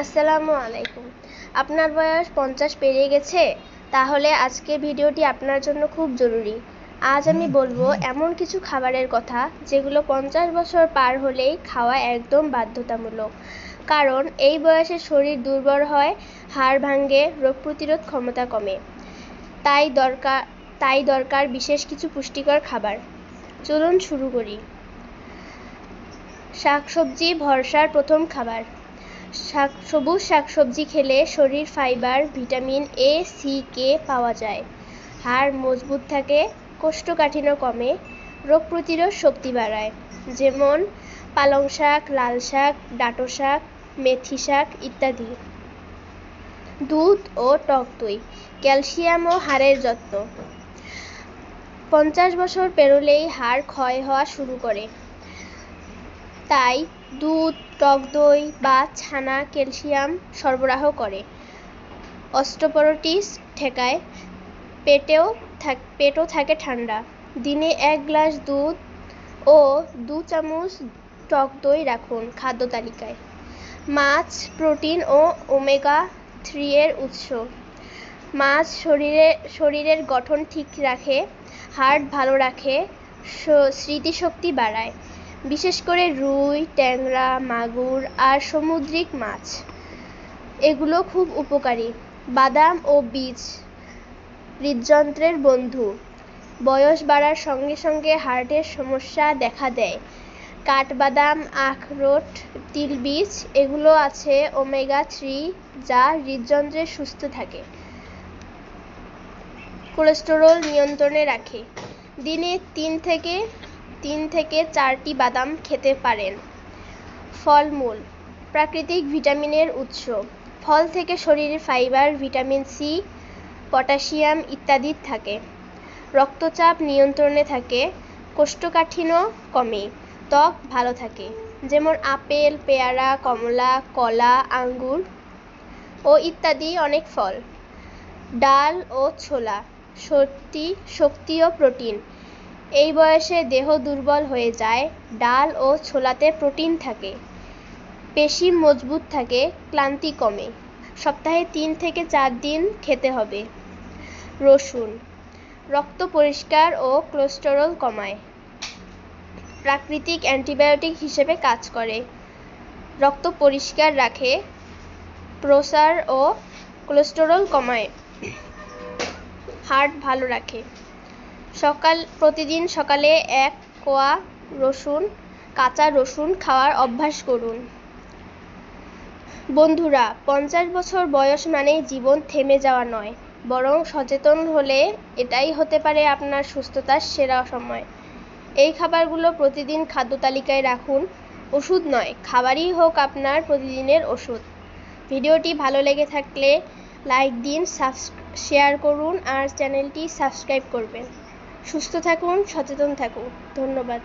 আসসালামু আলাইকুম। আপনার বয়স 50 পেরিয়ে গেছে? তাহলে আজকের ভিডিওটি আপনার জন্য খুব জরুরি। আজ আমি বলবো এমন কিছু খাবারের কথা যেগুলো 50 বছর পার হলেই খাওয়া একদম বাধ্যতামূলক। কারণ এই বয়সে শরীর দুর্বল হয়, হাড় ভাঙে, রোগ প্রতিরোধ ক্ষমতা কমে। তাই দরকার বিশেষ কিছু পুষ্টিকর খাবার। চলুন শুরু করি। শাকসবজি ভরসার প্রথম খাবার। সবুজ শাকসবজি খেলে শরীর ফাইবার, ভিটামিন এ, সি, কে পাওয়া যায়। হাড় মজবুত থাকে, কোষ্ঠকাঠিন্য কমে, রোগ প্রতিরোধ শক্তি বাড়ায়। যেমন পালং শাক, লাল শাক, ডাঁটো শাক, মেথি শাক ইত্যাদি। দুধ ও টক দই ক্যালসিয়াম ও হাড়ের যত্ন। 50 বছর পেরোলেই হাড় ক্ষয় হওয়া শুরু করে। তাই দুধ, টক দই বা ছানা ক্যালসিয়াম সরবরাহ করে, অস্টিওপরোসিস ঠেকায়, পেটও থাকে ঠান্ডা। দিনে 1 গ্লাস দুধ ও 2 চামচ টক দই রাখুন খাদ্য তালিকায়। মাছ প্রোটিন ও ওমেগা 3 এর উৎস। মাছ শরীরের গঠন ঠিক রাখে, হার্ট ভালো রাখে, স্মৃতিশক্তি বাড়ায়। বিশেষ করে রুই, ট্যাংরা, মাগুর আর সামুদ্রিক মাছ এগুলো খুব উপকারী। বাদাম ও বীজ হৃদযন্ত্রের বন্ধু। বয়স বাড়ার সঙ্গে সঙ্গে হার্টের সমস্যা দেখা দেয়। কাঠবাদাম, আখরোট, তিলবীজ এগুলো আছে ওমেগা 3 যা হৃদযন্ত্রে সুস্থ থাকে, কোলেস্টেরল নিয়ন্ত্রণে রাখে। দিনে 3 থেকে 4টি বাদাম খেতে পারেন। ফলমূল প্রাকৃতিক ভিটামিনের উৎস। ফল থেকে শরীরে ফাইবার, ভিটামিন সি, পটাশিয়াম ইত্যাদি থাকে। রক্তচাপ নিয়ন্ত্রণে থাকে, কোষ্ঠকাঠিন্য কমে, ত্বক ভালো থাকে। যেমন আপেল, পেয়ারা, কমলা, কলা, আঙ্গুর ও ইত্যাদি অনেক ফল। ডাল ও ছোলা শক্তি ও প্রোটিন। এই বয়সে দেহ দুর্বল হয়ে যায়, ডাল ও ছোলাতে প্রোটিন থাকে, পেশি মজবুত থাকে, ক্লান্তি কমে। সপ্তাহে 3 থেকে 4 দিন খেতে হবে। রসুন রক্ত পরিষ্কার ও কোলেস্টেরল কমায়, প্রাকৃতিক অ্যান্টিবায়োটিক হিসেবে কাজ করে, রক্ত পরিষ্কার রাখে, প্রেসার ও কোলেস্টেরল কমায়, হার্ট ভালো রাখে। প্রতিদিন সকালে 1 কোয়া কাঁচা রসুন খাওয়ার অভ্যাস করুন। বন্ধুরা, 50 বছর বয়স মানেই জীবন থেমে যাওয়া নয়, বরং সচেতন হলে এটাই হতে পারে আপনার সুস্থতার সেরা সময়। এই খাবারগুলো প্রতিদিন খাদ্য তালিকায় রাখুন। ওষুধ নয়, খাবারই হোক আপনার প্রতিদিনের ওষুধ। ভিডিওটি ভালো লেগে থাকলে লাইক দিন, শেয়ার করুন আর চ্যানেলটি সাবস্ক্রাইব করবেন। সুস্থ থাকুন, সচেতন থাকুন। ধন্যবাদ।